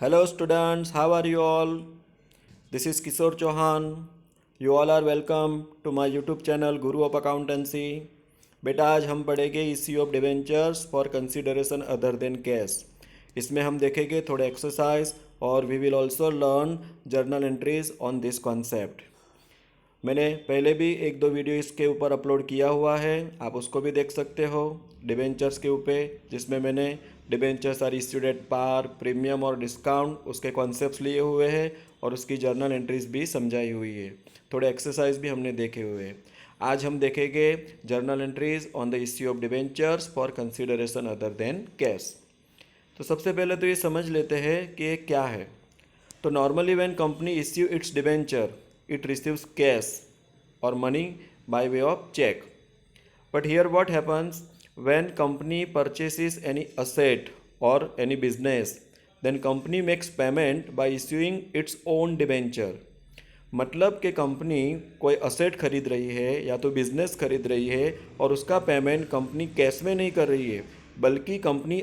Hello students, how are you all? This is Kishore Chauhan. You all are welcome to my YouTube channel Guru of Accountancy. बेटा आज हम पढ़ेंगे issue of debentures for consideration other than cash. इसमें हम देखेंगे थोड़े exercise और we will also learn journal entries on this concept. मैंने पहले भी एक दो वीडियो इसके ऊपर अपलोड किया हुआ है, आप उसको भी देख सकते हो डिबेंचर्स के ऊपर, जिसमें मैंने debentures are issued at par, premium और डिस्काउंट उसके कॉन्सेप्ट्स लिए हुए हैं और उसकी जर्नल एंट्रीज भी समझाई हुई है। थोड़े एक्सरसाइज भी हमने देखे हुए हैं। आज हम देखेंगे journal entries on the issue of debentures for consideration other than cash. तो सबसे पहले तो ये समझ लेते हैं कि ये क्या है। तो normally when company issue it's debenture it receives cash or money by way of check. But here what happens when company purchases any asset or any business, then company makes payment by issuing its own debenture. मतलब कि company कोई asset खरीद रही है या तो business खरीद रही है और उसका पेमेंट कंपनी कैश में नहीं कर रही है, बल्कि कंपनी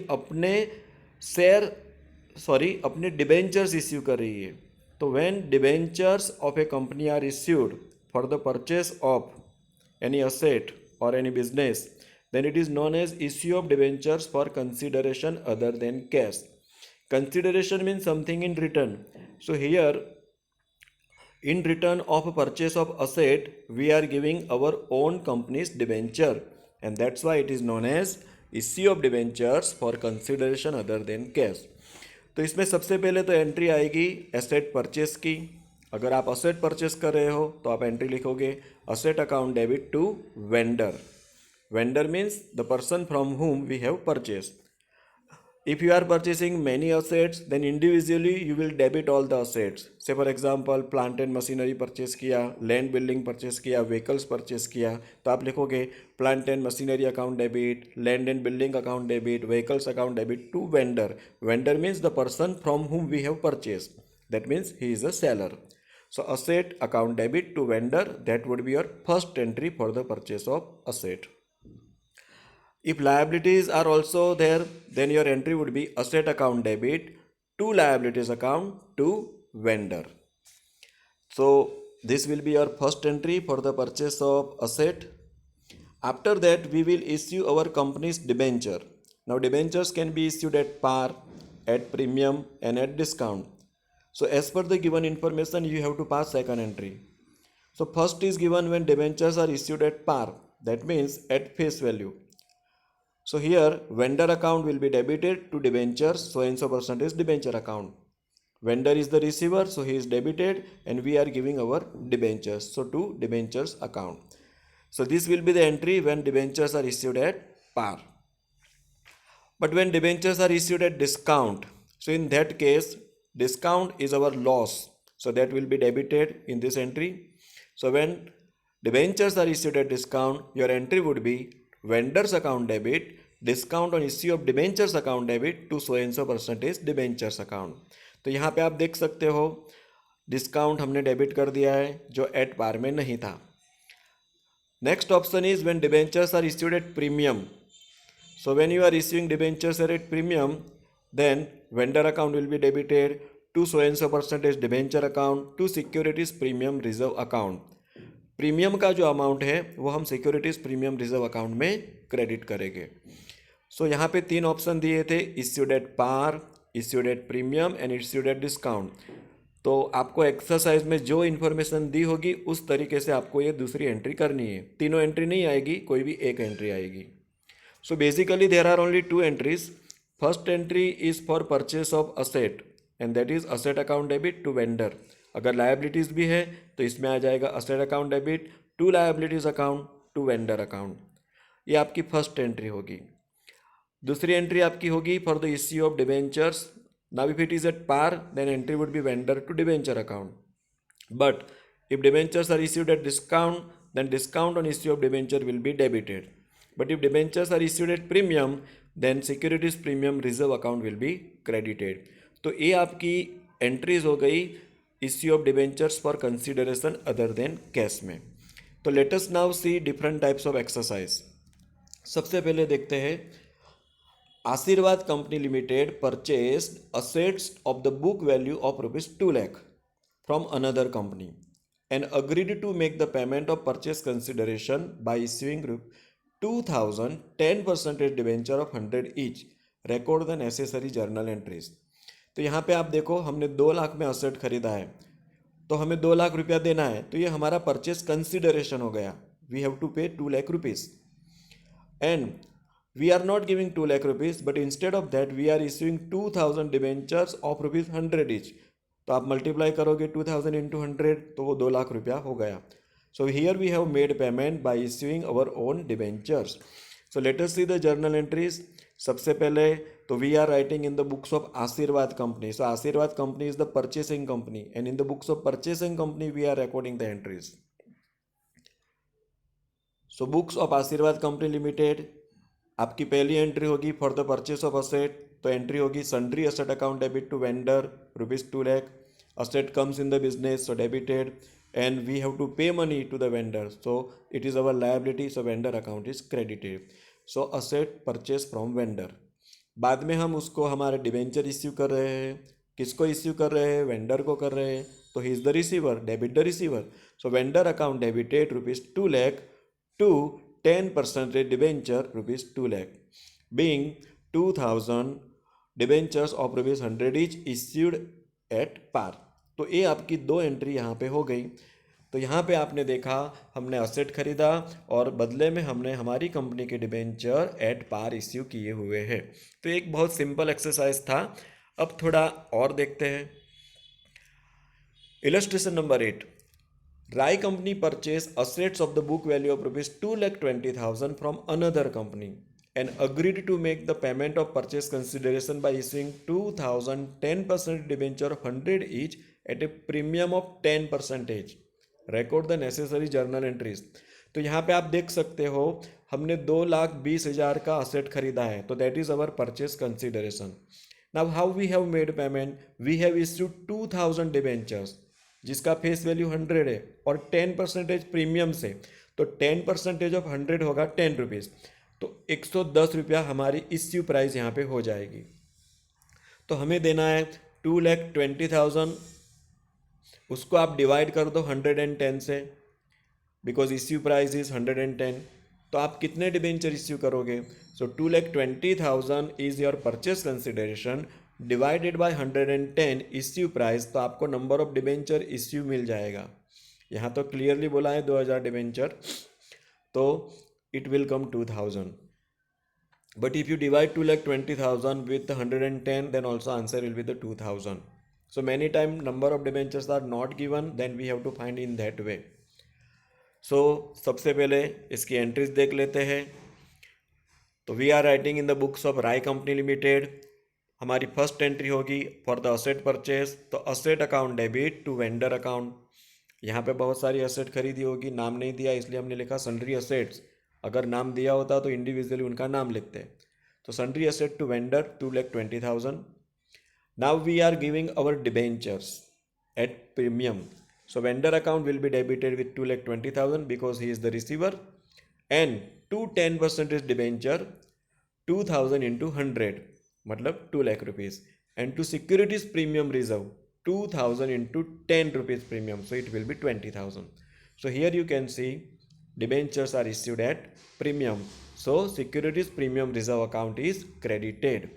अपने डिबेंचर्स इश्यू कर रही है। तो when debentures of a company are issued for the purchase of any asset और any business, then it is known as issue of debentures for consideration other than cash. Consideration means something in return. So here, in return of a purchase of asset, we are giving our own company's debenture, and that's why it is known as issue of debentures for consideration other than cash. तो इसमें सबसे पहले तो entry आएगी asset purchase की। अगर आप asset purchase कर रहे हो तो आप एंट्री लिखोगे asset account debit to vendor. Vendor means the person from whom we have purchase. If you are purchasing many assets, then individually you will debit all the assets. Say for example, plant and machinery purchase किया, land building purchase किया, vehicles purchase किया, तो आप लिखोगे plant and machinery account debit, land and building account debit, vehicles account debit to vendor. Vendor means the person from whom we have purchased. That means he is a seller. So asset account debit to vendor, that would be your first entry for the purchase of asset. If liabilities are also there, then your entry would be asset account debit to liabilities account to vendor. So this will be your first entry for the purchase of asset. After that, we will issue our company's debenture. Now debentures can be issued at par, at premium and at discount. So as per the given information, you have to pass second entry. So first is given when debentures are issued at par, that means at face value. So here vendor account will be debited to debentures, so and so percentage debenture account. Vendor is the receiver, so he is debited and we are giving our debentures, so to debentures account. So this will be the entry when debentures are issued at par. But when debentures are issued at discount, so in that case discount is our loss, so that will be debited in this entry. So when debentures are issued at discount, your entry would be vendors account debit, discount on issue of debentures account debit to so and so percentage debentures account. तो यहाँ पे आप देख सकते हो discount हमने debit कर दिया है जो एट पार में नहीं था। Next option is when debentures are issued at premium. So when you are issuing debentures at premium, then vendor account will be debited to so and so percentage debenture account to securities premium reserve account. Premium का जो amount है वो हम securities premium reserve account में credit करेंगे। So यहाँ पे तीन ऑप्शन दिए थे, issued at par, issued at premium and issued at discount. तो आपको एक्सरसाइज में जो इन्फॉर्मेशन दी होगी उस तरीके से आपको ये दूसरी एंट्री करनी है। तीनों एंट्री नहीं आएगी, कोई भी एक एंट्री आएगी। So basically there are only two entries. First entry is for purchase of asset and that is asset account debit to vendor. अगर लायबिलिटीज़ भी है तो इसमें आ जाएगा asset account debit to liabilities account to vendor account. ये आपकी first entry होगी। दूसरी एंट्री आपकी होगी for the issue of debentures. Now if it is at par, then entry would be vendor to debenture account. But if debentures are issued at discount, then discount on issue of debenture will be debited. But if debentures are issued at premium, then securities premium reserve account will be credited. तो ये आपकी entries हो गई issue of debentures for consideration other than cash में। तो let us now see different types of exercise. सबसे पहले देखते हैं Ashirwad Company Limited purchased assets of the book value of rupees 2 lakh from another company and agreed to make the payment of purchase consideration by issuing 2000 10% debenture of 100 each. Record the necessary journal entries. तो यहाँ पे आप देखो हमने 2 लाख में asset खरीदा है तो हमें 2 लाख रुपया देना है तो ये हमारा परचेस कंसिडरेशन हो गया. वी हैव टू पे 2 lakh rupees and we are not giving 2 lakh rupees but instead of that we are issuing 2000 debentures of rupees 100 each. तो आप मल्टीप्लाई करोगे 2000 इंटू 100 तो वो 2 लाख रुपया हो गया. So here we have made payment by issuing our own debentures. So let us see the journal entries. सबसे पहले तो we are writing in the books of Ashirwad company. So Ashirwad company is the purchasing company and in the books of purchasing company we are recording the entries. So books of Ashirwad company limited आपकी पहली entry होगी for the purchase of asset. तो entry होगी sundry asset account debit to vendor rupees 2 lakh. Asset comes in the business so debited and we have to pay money to the vendor so it is our liability so vendor account is credited. So asset purchase from vendor. बाद में हम उसको हमारे debenture issue कर रहे हैं. किसको issue कर रहे हैं? वेंडर को कर रहे हैं. तो he is the receiver, debit the receiver. So vendor account debited rupees 2 lakh to 10% debenture rupees 2 lakh being 2000 debentures of rupees 100 each issued at par. तो ये आपकी 2 एंट्री यहाँ पे हो गई. तो यहाँ पे आपने देखा हमने असेट खरीदा और बदले में हमने हमारी कंपनी के डिबेंचर एट पार इश्यू किए हुए हैं. तो एक बहुत सिंपल एक्सरसाइज था. अब थोड़ा और देखते हैं. Illustration number 8. Rai company purchased assets of the book value of rupees 2,20,000 from another company and agreed to make the payment of purchase consideration by issuing 2,000 10% debenture of 100 each at a premium of 10%. Record the necessary journal entries. तो यहाँ पे आप देख सकते हो हमने 2,20,000 का asset खरीदा है तो that is our purchase consideration. Now how we have made payment? We have issued 2,000 debentures जिसका फेस वैल्यू 100 है और 10% प्रीमियम से. तो 10% ऑफ 100 होगा 10 रुपीज़. तो 110 रुपया हमारी इश्यू प्राइस यहाँ पे हो जाएगी. तो हमें देना है 2,20,000. उसको आप डिवाइड कर दो 110 से बिकॉज इश्यू प्राइस इज 110. तो आप कितने डिबेंचर इश्यू करोगे? So 2,20,000 is your purchase consideration divided by 110 issue price. तो आपको नंबर ऑफ डिबेंचर इश्यू मिल जाएगा. यहाँ तो क्लियरली बोला है 2000 डिबेंचर तो it will come 2000. But if you divide 2,20,000 with 110 then also answer will be the 2000. So many time number of debentures are not given then we have to find in that way. So सबसे पहले इसकी entries देख लेते हैं. तो we are writing in the books of Rai company limited. हमारी first entry होगी for the asset purchase. तो asset account debit to vendor account. यहाँ पे बहुत सारी असेट खरीदी होगी. नाम नहीं दिया इसलिए हमने लिखा सन्ड्री असेट्स. अगर नाम दिया होता तो इंडिविजुअली उनका नाम लिखते. तो sundry asset to vendor 2,20,000. Now we are giving our debentures at premium. So vendor account will be debited with 2,20,000 because he is the receiver and 10% is debenture 2,000 into 100 मतलब 2 lakh rupees and to securities premium reserve 2,000 into 10 rupees premium so it will be 20,000. So here you can see debentures are issued at premium so securities premium reserve account is credited.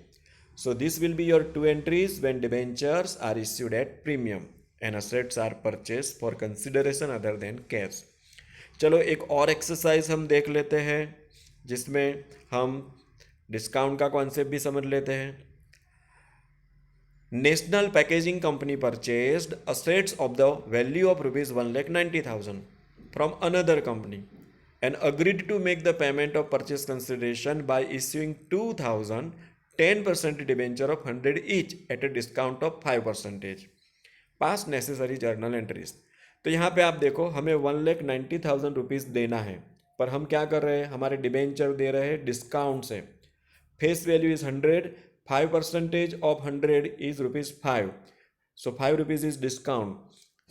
So this will be your 2 entries when debentures are issued at premium and assets are purchased for consideration other than cash. चलो एक और exercise हम देख लेते हैं जिसमें हम discount का कॉन्सेप्ट भी समझ लेते हैं. National packaging company purchased assets of the value of rupees 1,90,000 from another company and agreed to make the payment of purchase consideration by issuing 2,000 10% debenture of 100 each at a discount of 5%. Pass necessary journal entries. तो यहाँ पे आप देखो हमें 1,90,000 rupees देना है पर हम क्या कर रहे हैं हमारे डिबेंचर दे रहे हैं डिस्काउंट से. Face value is 100. 5% of 100 is rupees 5. So 5 rupees is discount.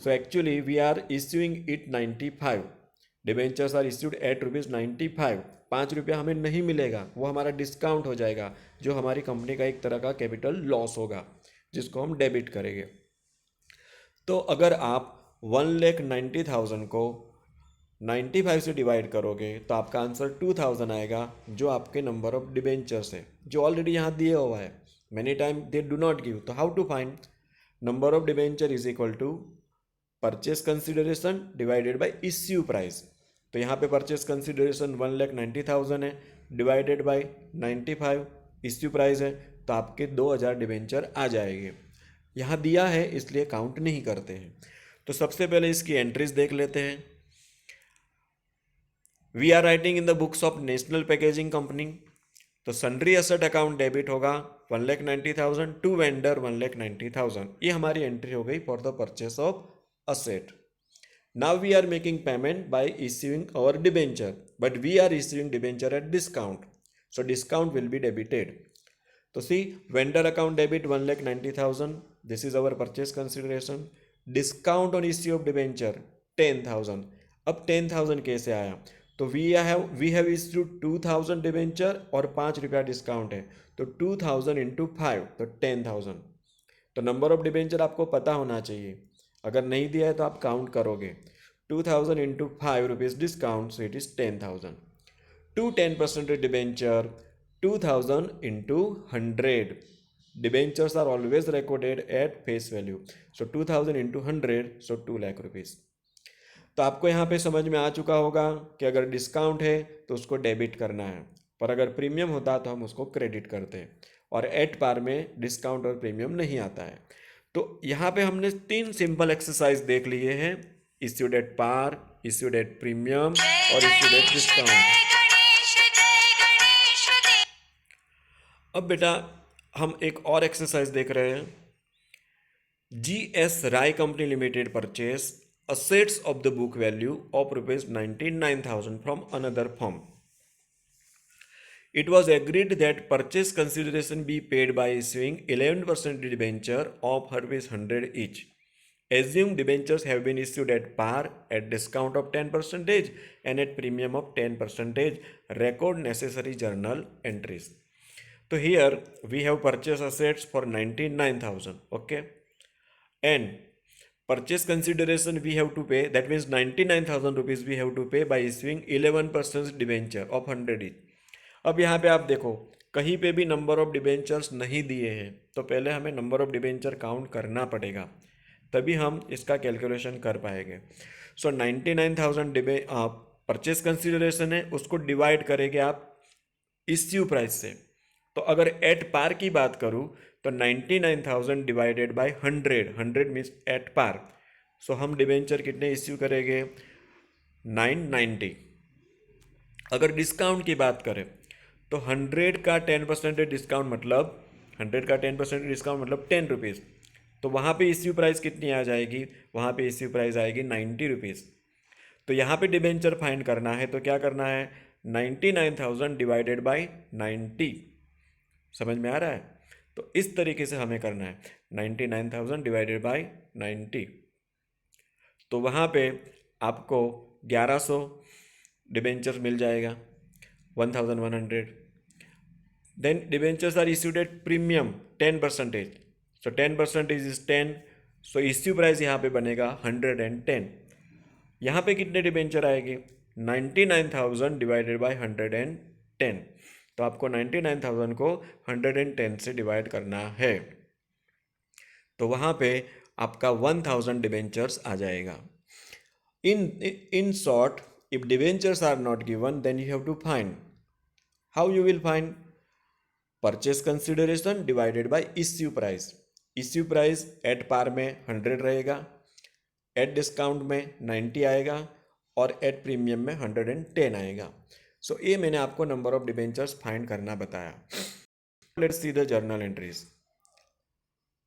So actually we are issuing it 95. Debentures are issued at ₹95, 5 रुपया हमें नहीं मिलेगा, वो हमारा डिस्काउंट हो जाएगा, जो हमारी कंपनी का एक तरह का कैपिटल लॉस होगा, जिसको हम डेबिट करेंगे। तो अगर आप 1,90,000 को 95 से डिवाइड करोगे तो आपका आंसर 2000 आएगा, जो आपके नंबर ऑफ डिबेंचर्स है, जो ऑलरेडी यहाँ दिए हुआ है। Many time they do not give, तो how to find? Number of debenture is equal to purchase consideration divided by issue price. तो यहाँ पे परचेस कंसिडरेशन 1,90,000 है, डिवाइडेड बाय 95 इश्यू प्राइस है, तो आपके 2000 डिबेंचर आ जाएंगे। यहाँ दिया है इसलिए काउंट नहीं करते हैं। तो सबसे पहले इसकी एंट्रीज देख लेते हैं। We are writing in the books of national packaging company, तो सन्ड्री एसेट अकाउंट डेबिट होगा 1,90,000 टू वेंडर 1,90,000, ये हमारी एंट्री हो गई for the purchase of asset. Now we are making payment by issuing our debenture, but we are issuing debenture at discount, so discount will be debited. तो see, vendor account debit 1,90,000, this is our purchase consideration. Discount on issue of debenture 10,000। अब 10,000 कैसे आया? तो we have issued 2,000 debenture और 5 रुपया discount है, तो 2,000 into 5, तो 10,000। तो नंबर ऑफ डिबेंचर आपको पता होना चाहिए, अगर नहीं दिया है तो आप काउंट करोगे। 2,000 into 5 rupees discount, so it is 10,000। To 10% debenture 2,000 into 100, debentures are always recorded at face value, so 2,000 into 100, so 2,00,000 rupees. तो आपको यहाँ पे समझ में आ चुका होगा कि अगर डिस्काउंट है तो उसको डेबिट करना है, पर अगर प्रीमियम होता तो हम उसको क्रेडिट करते हैं, और एट पार में डिस्काउंट और प्रीमियम नहीं आता है। तो यहाँ पे हमने 3 सिंपल एक्सरसाइज देख लिए हैं, issued at par, issued at premium और इश्यूड एट डिस्काउंट। अब बेटा हम एक और एक्सरसाइज देख रहे हैं। GS Rai company limited purchase assets of the book value of ₹99,000 from another firm. It was agreed that purchase consideration be paid by issuing 11% debenture of ₹100 each. Assume debentures have been issued at par, at discount of 10% and at premium of 10%. Record necessary journal entries. So here we have purchase assets for 99,000. Okay, and purchase consideration we have to pay, that means 99,000 rupees we have to pay by issuing 11% debenture of 100 each. अब यहाँ पे आप देखो कहीं पे भी number of debentures नहीं दिए हैं, तो पहले हमें नंबर ऑफ डिबेंचर काउंट करना पड़ेगा, तभी हम इसका कैलकुलेशन कर पाएंगे। सो 99,000 परचेस कंसिडरेशन है, उसको डिवाइड करेंगे आप इश्यू प्राइस से। तो अगर एट पार की बात करूँ तो 99,000 divided by 100 means at par, so हम डिबेंचर कितने इश्यू करेंगे? 990। अगर डिस्काउंट की बात करें तो 100 का 10% डिस्काउंट मतलब 10 रुपीज़, तो वहाँ पे इश्यू प्राइस कितनी आ जाएगी? वहाँ पे इश्यू प्राइस आएगी 90 रुपीज़। तो यहाँ पे डिबेंचर फाइंड करना है तो क्या करना है? 99,000 डिवाइडेड बाई 90। समझ में आ रहा है? तो इस तरीके से हमें करना है, 99,000 डिवाइडेड बाई 90। तो वहाँ पे आपको 1100 डिबेंचर्स मिल जाएगा, 1,100। Then debentures are issued at premium 10%, so 10% is 10, so issue price यहाँ पे बनेगा 110। यहाँ पे कितने डिबेंचर आएंगे? 99,000 डिवाइडेड बाई 110, तो आपको 99,000 को 110 से डिवाइड करना है, तो वहाँ पे आपका 1,000 डिबेंचर्स आ जाएगा। In short, if debentures are not given then you have to find. How you will find? Purchase consideration divided by issue price. Issue price at par में 100 रहेगा, एट डिस्काउंट में 90 आएगा और एट प्रीमियम में 110 आएगा। सो ये मैंने आपको नंबर ऑफ डिबेंचर्स फाइंड करना बताया। Let's see the journal entries.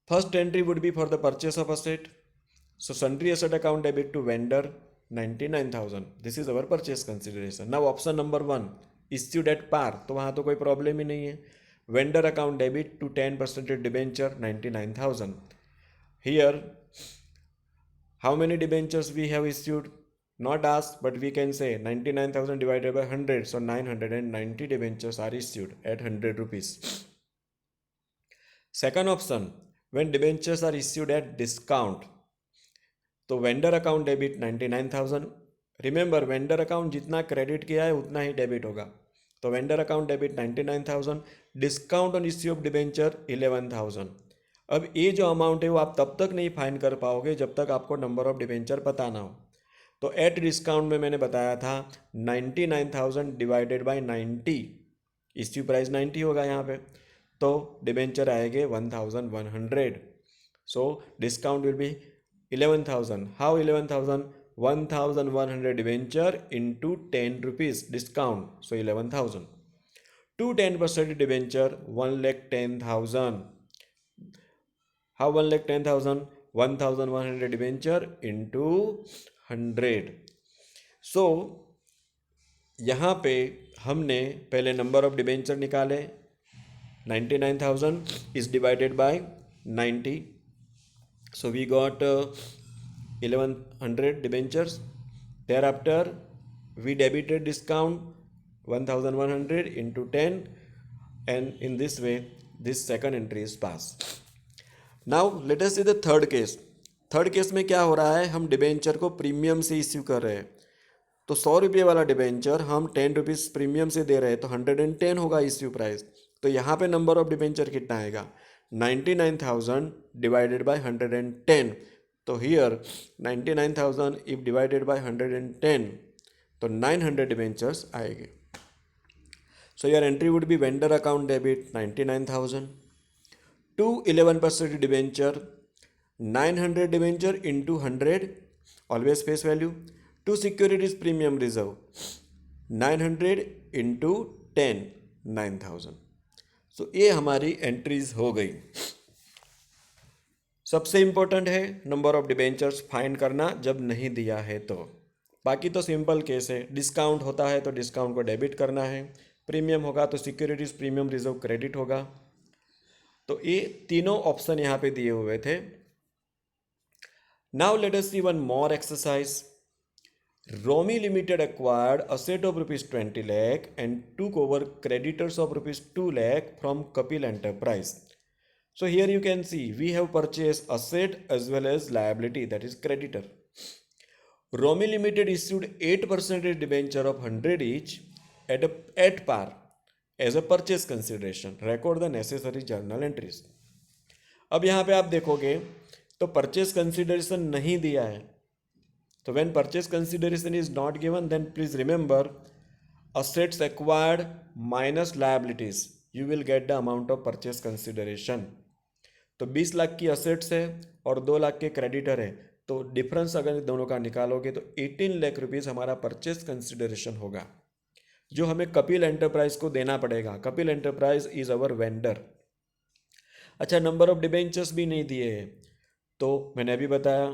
First entry would be for the purchase of asset, so sundry asset account debit to vendor 99,000, this is our purchase consideration. Now option number 1 issued at par, तो वहाँ तो कोई problem ही नहीं है। Vendor account debit to 10% debenture 99,000। Here how many debentures we have issued? Not asked, but we can say 99,000 divided by 100. So 990 debentures are issued at 100 rupees. Second option, when debentures are issued at discount, तो vendor account debit 99,000. Remember vendor account जितना credit किया है उतना ही debit होगा. तो vendor account debit 99,000, discount on issue of debenture 11,000. अब ये जो अमाउंट है वो आप तब तक नहीं फाइंड कर पाओगे जब तक आपको नंबर ऑफ डिबेंचर पता ना हो. तो एट डिस्काउंट में मैंने बताया था 99,000 डिवाइडेड बाय 90, इश्यू प्राइस 90 होगा यहाँ पे, तो डिबेंचर आएंगे 1,100. सो discount will B 11,000. How 11,000? 1,100 debenture into 10 rupees discount. So 11,000. To 10% debenture 1,10,000. How 1,10,000? 1,100 debenture into 100. So यहाँ पे हमने पहले नंबर ऑफ डिबेंचर निकाले. 99,000 is divided by 90. So we got 1100 debentures. Thereafter we debited discount 1,100 into 10, and in this way this second entry is passed. Now let us see the third case. Third case में क्या हो रहा है, हम debenture को premium से issue कर रहे हैं. तो 100 रुपये वाला डिबेंचर हम 10 रुपीज़ प्रीमियम से दे रहे हैं, तो 110 होगा इश्यू प्राइस. तो यहाँ पे नंबर ऑफ डिबेंचर कितना आएगा, 99,000 डिवाइडेड बाय 110. तो हियर 99,000 इफ डिवाइडेड बाय 110, तो 900 डिबेंचर्स आएंगे. So your entry would be vendor account debit 99,000 to 11% debenture, 900 debenture into 100, always face value, to securities premium reserve 900 into 10, 9,000. So ये हमारी entries हो गई. सबसे इंपॉर्टेंट है नंबर ऑफ डिबेंचर्स फाइंड करना जब नहीं दिया है तो. बाकी तो सिंपल केस है, डिस्काउंट होता है तो डिस्काउंट को डेबिट करना है, प्रीमियम होगा तो सिक्योरिटीज प्रीमियम रिजर्व क्रेडिट होगा. तो ये तीनों ऑप्शन यहाँ पे दिए हुए थे. Now let us see one more exercise. Romi Limited acquired asset of rupees 20 lakh and took over creditors of rupees 2 lakh from Kapil Enterprise. So here you can see we have purchased asset as well as liability, that is creditor. Romi Limited issued 8% debenture of 100 each at par as a purchase consideration. Record the necessary journal entries. अब यहाँ पे आप देखोगे तो purchase consideration नहीं दिया है. So when purchase consideration is not given, then please remember assets acquired minus liabilities, you will get the amount of purchase consideration. तो 20 लाख की असेट्स है और 2 लाख के क्रेडिटर है, तो डिफरेंस अगर दोनों का निकालोगे तो 18 लाख रुपीज़ हमारा परचेस कंसिडरेशन होगा जो हमें कपिल एंटरप्राइज को देना पड़ेगा. Kapil enterprise is our vendor. अच्छा, नंबर ऑफ डिबेंचर्स भी नहीं दिए हैं, तो मैंने अभी बताया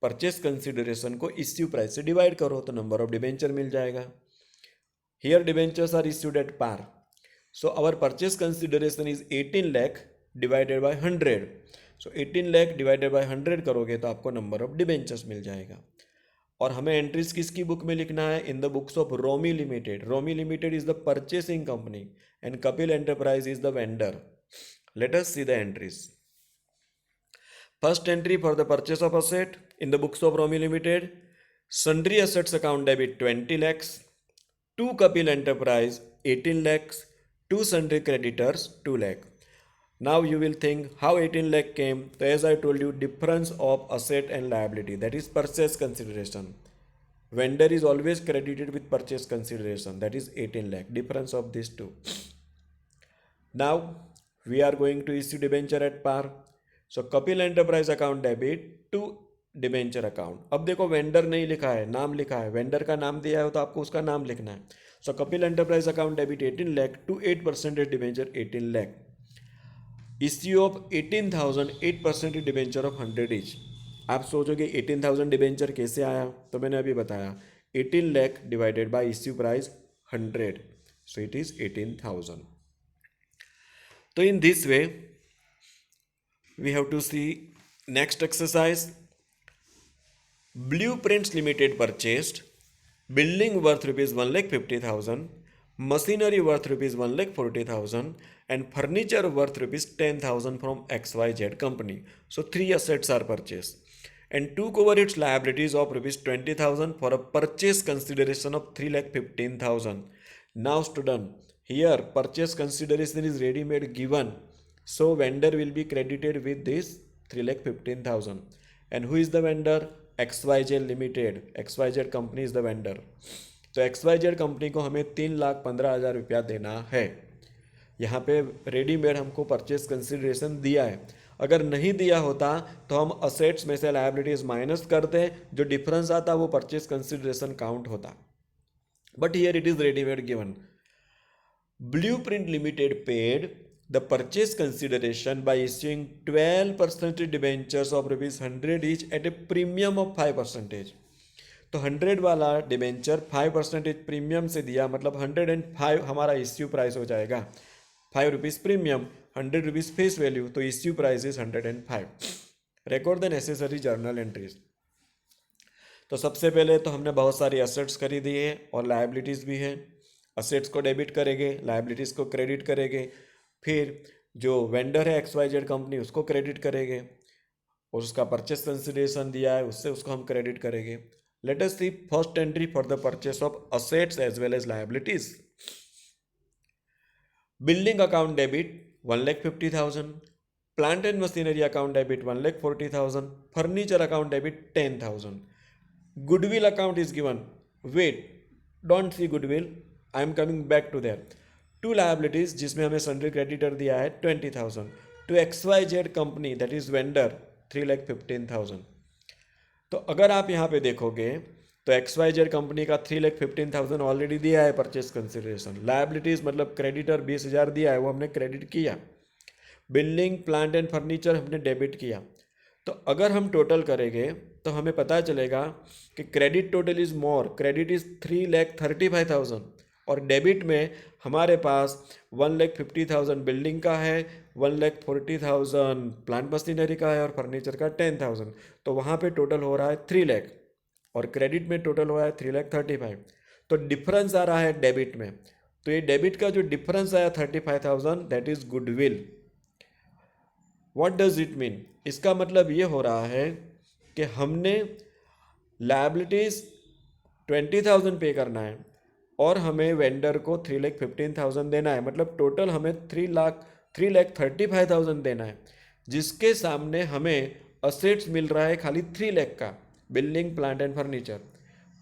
परचेस कंसिडरेशन को इश्यू प्राइस से डिवाइड करो तो नंबर ऑफ डिबेंचर मिल जाएगा. Here debentures are issued at par, so our purchase consideration is 18 lakh divided by 100. So 18 lakh divided by 100 करोगे तो आपको नंबर ऑफ डिबेंचर्स मिल जाएगा. और हमें एंट्रीज किसकी बुक में लिखना है, in the books of Romi limited. Romi limited is the purchasing company and Kapil enterprise is the vendor. Let us see the entries. First entry for the purchase of asset in the books of Romi Limited, sundry assets account debit 20 lakhs, to Kapil Enterprise 18 lakhs, to sundry creditors 2 lakh. Now you will think how 18 lakh came. So as I told you, difference of asset and liability, that is purchase consideration. Vendor is always credited with purchase consideration, that is 18 lakh, difference of these two. Now we are going to issue debenture at par. So Kapil enterprise account debit to debenture account. अब देखो vendor नहीं लिखा है, नाम लिखा है. Vendor का नाम दिया है तो आपको उसका नाम लिखना है. So Kapil enterprise account debit 18 lakh to 8% debenture 18 lakh. Issue of 18,000 8% debenture of 100 each. आप सोचोगे 18,000 डिबेंचर कैसे आया, तो मैंने अभी बताया 18 lakh divided by issue price 100, so it is 18,000. तो in this way we have to see next exercise. Blueprints Limited purchased building worth rupees 1,50,000, machinery worth rupees 1,40,000, and furniture worth rupees 10,000 from XYZ company. So three assets are purchased and took over its liabilities of rupees 20,000 for a purchase consideration of 3,15,000. Now student, here purchase consideration is ready made given. So vendor will be credited with this 3,15,000. And who is the vendor? XYZ Limited. XYZ company is the vendor. तो XYZ company को हमें 3,15,000 रुपया देना है. यहाँ पे readymade हमको purchase consideration दिया है. अगर नहीं दिया होता तो हम असेट्स में से लायबिलिटीज माइनस करते, जो डिफरेंस आता वो परचेस कंसिडरेशन काउंट होता. But here it is readymade given. Blueprint Limited paid the purchase consideration by issuing 12% debentures of rupees 100 each at a premium of 5%. तो 100 वाला डिबेंचर 5% प्रीमियम से दिया, मतलब 105 हमारा इश्यू प्राइस हो जाएगा. 5 rupees premium, 100 rupees face value, तो issue price is 105. Record the necessary journal entries. तो सबसे पहले तो हमने बहुत सारी असेट्स खरीदी है और लायबिलिटीज़ भी है. असेट्स को डेबिट करेंगे, लायबिलिटीज़ को क्रेडिट करेंगे, फिर जो वेंडर है XYZ कंपनी उसको क्रेडिट करेंगे और उसका परचेस कंसिडरेशन दिया है उससे उसको हम क्रेडिट करेंगे. Let us see first entry for the purchase of assets as well as liabilities. Building account debit 1,50,000, plant and machinery account debit 1,40,000, furniture account debit 10,000. Goodwill account is given. Wait, don't see goodwill, I am coming back to there. To liabilities जिसमें हमें sundry creditor दिया है 20,000. To XYZ company that is vendor 3,15,000. तो अगर आप यहाँ पे देखोगे तो XYZ कंपनी का 3,15,000 ऑलरेडी दिया है परचेस कंसिडरेशन. लायबिलिटीज मतलब क्रेडिटर 20,000 दिया है, वो हमने क्रेडिट किया. बिल्डिंग प्लांट एंड फर्नीचर हमने डेबिट किया. तो अगर हम टोटल करेंगे तो हमें पता चलेगा कि credit total is more. Credit is 3,35,000 और डेबिट में हमारे पास 1,50,000 बिल्डिंग का है, 1,40,000 प्लांट मशीनरी का है और फर्नीचर का 10,000. तो वहाँ पे टोटल हो रहा है 3 लाख और क्रेडिट में टोटल हो रहा है 3,35,000. तो डिफरेंस आ रहा है डेबिट में. तो ये डेबिट का जो डिफरेंस आया 35,000 that is goodwill. What does it mean? इसका मतलब ये हो रहा है कि हमने लायबिलिटीज 20,000 पे करना है और हमें वेंडर को 3,15,000 देना है, मतलब टोटल हमें 3,35,000 देना है, जिसके सामने हमें असेट्स मिल रहा है खाली 3 लाख का, बिल्डिंग प्लांट एंड फर्नीचर.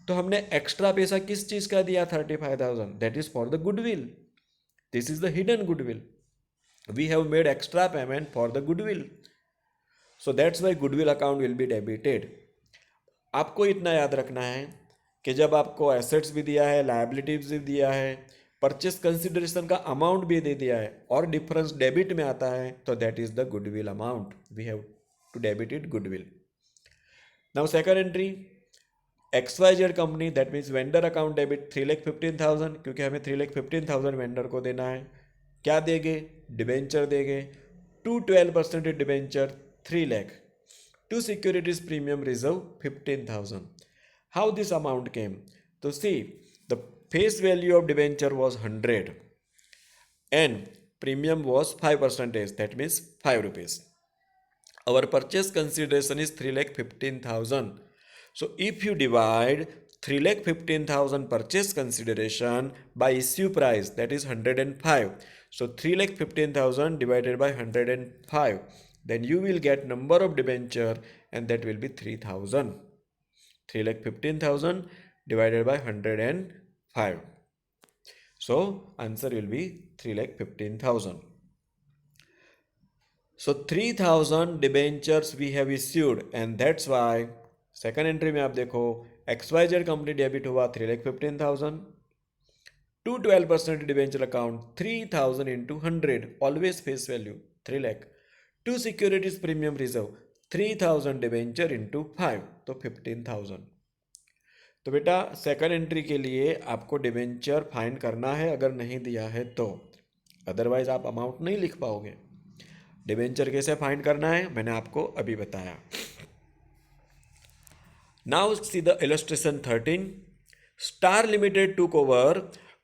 तो हमने एक्स्ट्रा पैसा किस चीज़ का दिया 35,000? That is for the goodwill. This is the hidden goodwill. We have made extra payment for the goodwill. So that's why goodwill account will be debited. आपको इतना याद रखना है कि जब आपको एसेट्स भी दिया है, लायबिलिटीज भी दिया है, परचेस कंसिडरेशन का अमाउंट भी दे दिया है और डिफरेंस डेबिट में आता है, तो that is the goodwill amount. We have to debit it goodwill. Now second entry XYZ company, that means vendor account debit 3,15,000, क्योंकि हमें 3,15,000 वेंडर को देना है. क्या देंगे? डिबेंचर देंगे. To 12% debenture 3 lakh. To securities premium reserve 15,000. How this amount came? So see, the face value of debenture was 100 and premium was 5%, that means 5 rupees. Our purchase consideration is 3,15,000. So if you divide 3,15,000 purchase consideration by issue price, that is 105. So 3,15,000 divided by 105, then you will get number of debenture and that will be 3,000. 3,15,000 divided by 105. So answer will be 3,15,000. So 3,000 debentures we have issued and that's why second entry में आप देखो XYZ company debit हुआ 3,15,000. To 12% debenture account 3,000 into 100 always face value 3 lakh. To securities premium reserve 3,000 debenture into 5 तो 15,000. तो बेटा second entry के लिए आपको डिबेंचर फाइंड करना है अगर नहीं दिया है तो, अदरवाइज आप अमाउंट नहीं लिख पाओगे. डिबेंचर कैसे फाइंड करना है मैंने आपको अभी बताया. Now see the illustration 13. Star Limited took over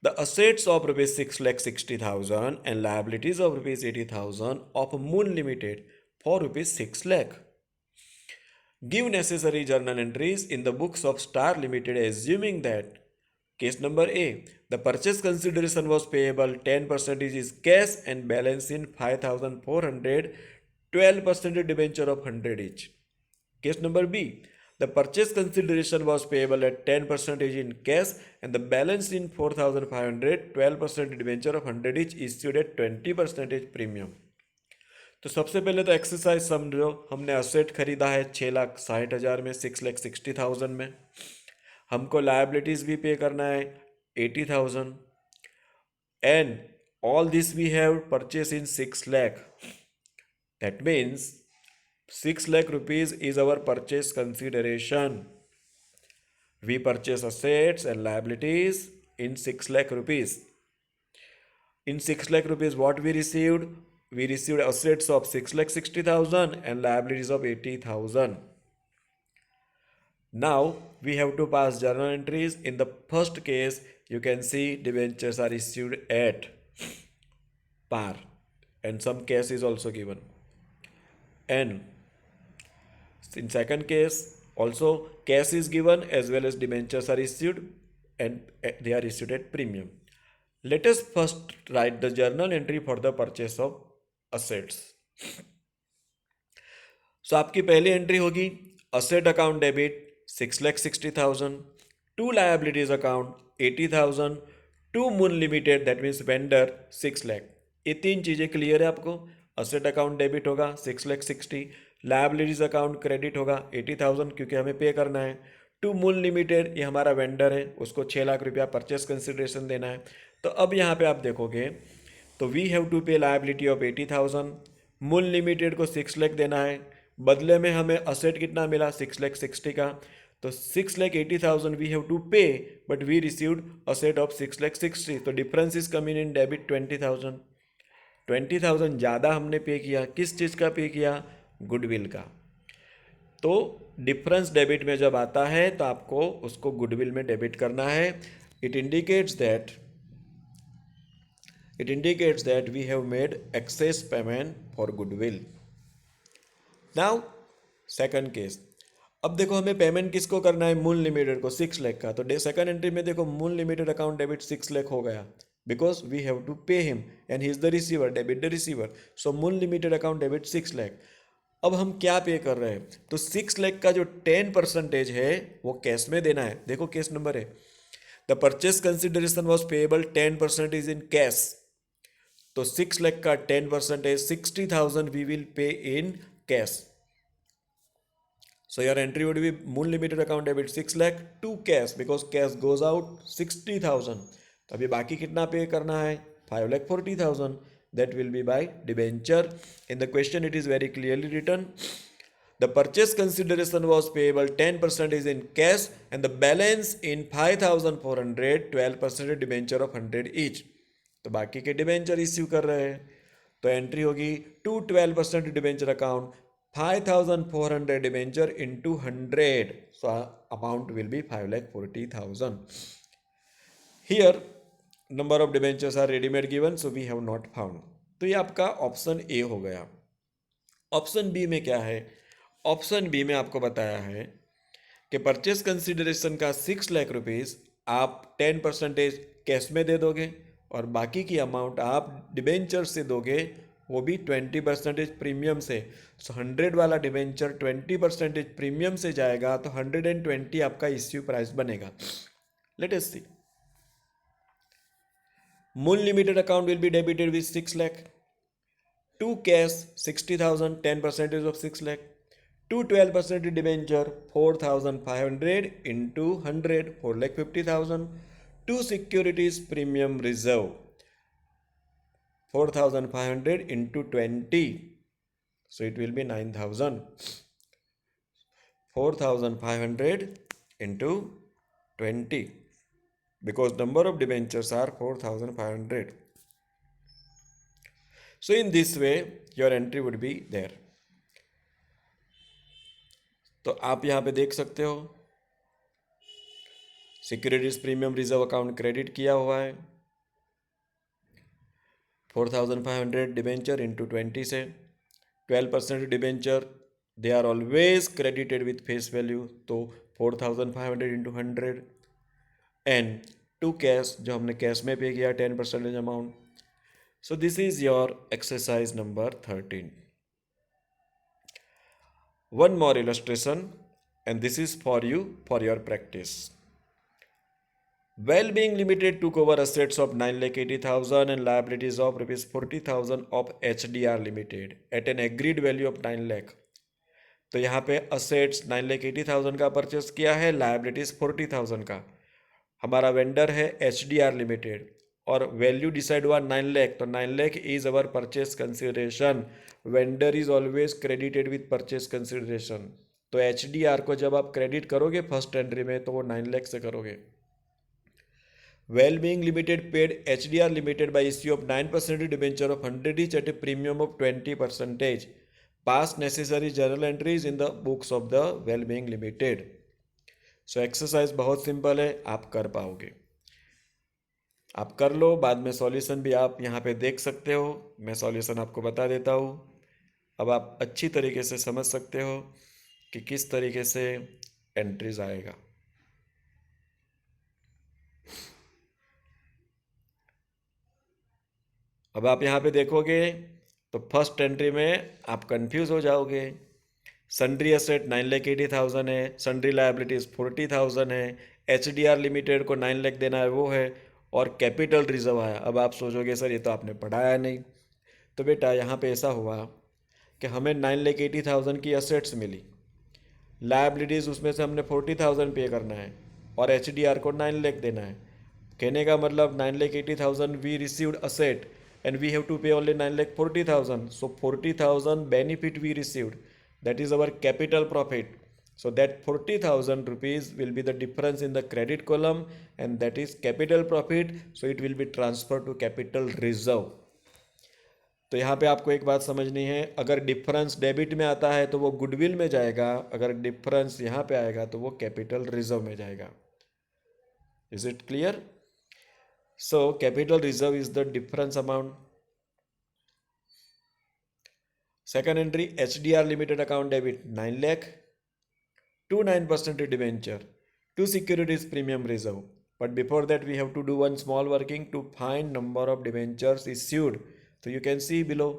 the assets of rupees 6,60,000 and liabilities of rupees 80,000 of Moon Limited for rupees 6 lakh. Give necessary journal entries in the books of Star Limited assuming that case number A, the purchase consideration was payable 10% is cash and balance in 5,400, 12% debenture of 100 each. Case number B, the purchase consideration was payable at 10% in cash and the balance in 4,500, 12% debenture of 100 each issued at 20% premium. तो सबसे पहले तो exercise समझो, हमने asset खरीदा है 6,60,000 में, 6,60,000 में। हमको लायबिलिटीज भी पे करना है 80,000 and all this we have purchase in 6 lakh. That means 6 lakh rupees is our purchase consideration. We purchase assets and liabilities in 6 lakh rupees. In 6 lakh rupees, what we received? We received assets of 6,60,000 and liabilities of 80,000. Now we have to pass journal entries. In the first case, you can see debentures are issued at par, and some cash is also given. And in second case, also cash is given as well as debentures are issued, and they are issued at premium. Let us first write the journal entry for the purchase of assets. So आपकी पहली entry होगी asset account debit 6,60,000, to liabilities account 80,000, to Moon limited that means vendor 6 lakh. ये तीन चीज़ें clear है आपको. Asset account debit होगा 6,60,000, liabilities account credit होगा 80,000 क्योंकि हमें पे करना है. टू मून लिमिटेड ये हमारा वेंडर है, उसको 6 लाख रुपया परचेस कंसिडरेशन देना है. तो अब यहाँ पे आप देखोगे तो वी हैव टू पे लायबिलिटी ऑफ 80,000, मून लिमिटेड को 6 लाख देना है, बदले में हमें असेट कितना मिला 6,60,000 का. तो 6,80,000 we have to pay but we received asset of 6,60,000. तो difference is coming in debit 20,000. 20,000 ज़्यादा हमने पे किया. किस चीज़ का पे किया? गुडविल का. तो डिफरेंस डेबिट में जब आता है तो आपको उसको गुडविल में डेबिट करना है. It indicates that we have made excess payment for goodwill. Now second case. अब देखो हमें पेमेंट किसको करना है? मून लिमिटेड को 6 लाख का. तो सेकंड एंट्री में देखो Moon limited account debit 6 lakh हो गया because we have to pay him and he is the receiver, debit the receiver. So Moon limited account debit 6 lakh. अब हम क्या पे कर रहे हैं? तो 6 लाख का जो 10% है वो कैश में देना है. देखो केस नंबर है the purchase consideration was payable 10% is in cash. तो 6 लाख का 10% है 60,000 we will pay in cash. So your entry would be Moon Limited account debit 6 lakh to cash because cash goes out 60,000. तो अभी बाकी कितना पे करना है? 5,40,000. That will be by debenture. In the question it is very clearly written. The purchase consideration was payable 10% is in cash and the balance in 5,400, 12% debenture of 100 each. तो बाकी के डिबेंचर इश्यू कर रहे हैं. तो एंट्री होगी to 12% debenture account 5,400 debenture into 100. So amount will be 5,40,000. Here number of debentures are ready-made given, so we have not found. तो ये आपका ऑप्शन ए हो गया. ऑप्शन बी में क्या है? ऑप्शन बी में आपको बताया है कि परचेस कंसिडरेशन का 6 लाख रुपीज़ आप 10% कैश में दे दोगे और बाकी की अमाउंट आप डिबेंचर से दोगे, वो भी 20% प्रीमियम से. सो 100 वाला डिबेंचर 20% प्रीमियम से जाएगा तो 120 आपका इश्यू प्राइस बनेगा. Let us see. Moon limited account will be debited with 6 lakh. To cash 60,000, 10% of 6 lakh. To 12% debenture 4,500 into 100, 4,50,000. To securities premium reserve 4,500 into 20, so it will be 9,000. 4,500 into 20 because number of debentures are 4,500. So in this way your entry would be there. तो आप यहाँ पे देख सकते हो securities premium reserve account credit किया हुआ है 4,500 डिबेंचर इंटू 20 से 12% debenture they are always credited with face value, तो 4,500 इंटू 100 एंड टू कैश जो हमने कैश में पे किया 10% amount. So this is your exercise number 13. One more illustration, and this is for you for your practice. Well-being Limited took over assets of 9,80,000 and liabilities of rupees 40,000 of HDR Limited at an agreed value of 9 lakh. तो यहाँ पे assets 9,80,000 का purchase किया है, liabilities 40,000 का. हमारा vendor है HDR limited और वैल्यू डिसाइड हुआ 9 लाख, तो 9 lakh is our purchase consideration. Vendor is always credited with purchase consideration. तो HDR को जब आप क्रेडिट करोगे फर्स्ट एंट्री में तो वो 9 लाख से करोगे. Well-being Limited paid HDR Limited by issue of 9% debenture of 100 each at a premium of 20%. Pass necessary journal entries in the books of the Well-being Limited. So exercise बहुत simple है, आप कर पाओगे. आप कर लो, बाद में सॉल्यूशन भी आप यहाँ पे देख सकते हो. मैं सॉल्यूशन आपको बता देता हूँ. अब आप अच्छी तरीके से समझ सकते हो कि किस तरीके से एंट्रीज आएगा. अब आप यहाँ पे देखोगे तो फर्स्ट एंट्री में आप कंफ्यूज हो जाओगे. सन्ड्री एसेट 9,80,000 है, सन्ड्री लायबिलिटीज 40,000 है, HDR लिमिटेड को 9 लाख देना है वो है, और कैपिटल रिजर्व आया. अब आप सोचोगे सर ये तो आपने पढ़ाया नहीं. तो बेटा यहाँ पे ऐसा हुआ कि हमें 9,80,000 की एसेट्स मिली, लायबिलिटीज़ उसमें से हमने 40,000 पे करना है और HDR को 9 लाख देना है. कहने का मतलब 9,80,000 we received asset and we have to pay only 9,40,000. So 40,000 benefit we received. That is our capital profit. So that 40,000 rupees will be the difference in the credit column and that is capital profit. So it will be transferred to capital reserve. तो यहाँ पे आपको एक बात समझनी है, अगर difference debit में आता है तो वो गुडविल में जाएगा, अगर डिफरेंस यहाँ पे आएगा तो वो कैपिटल रिजर्व में जाएगा. Is it clear? So capital reserve is the difference amount. Second entry, HDR limited account debit 9 lakh to 9% debenture to securities premium reserve. But before that we have to do one small working to find number of debentures issued. So you can see below,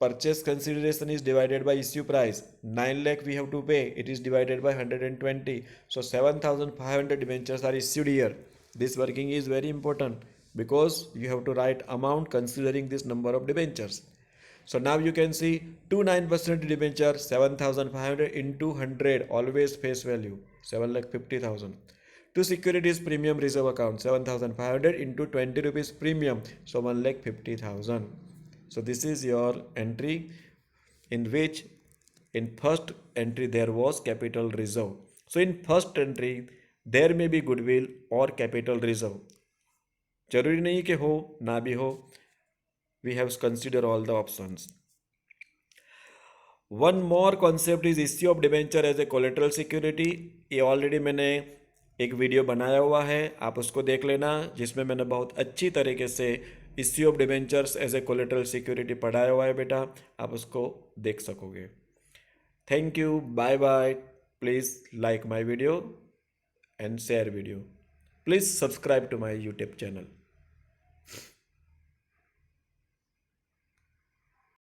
purchase consideration is divided by issue price. 9 lakh we have to pay, it is divided by 120. So 7,500 debentures are issued here. This working is very important because you have to write amount considering this number of debentures. So now you can see 2 9% debenture 7,500 into 100, always face value 7,50,000. To securities premium reserve account 7,500 into 20 rupees premium, so 1,50,000. So this is your entry in which in first entry there was capital reserve. So in first entry there may be goodwill or capital reserve. जरूरी नहीं कि हो ना भी हो. We have to consider all the options. One more concept is issue of debenture as a collateral security. ये already मैंने एक वीडियो बनाया हुआ है, आप उसको देख लेना, जिसमें मैंने बहुत अच्छी तरीके से issue of debentures as a collateral security पढ़ाया हुआ है बेटा, आप उसको देख सकोगे. Thank you, bye bye. Please like my video and share video. Please subscribe to my YouTube channel.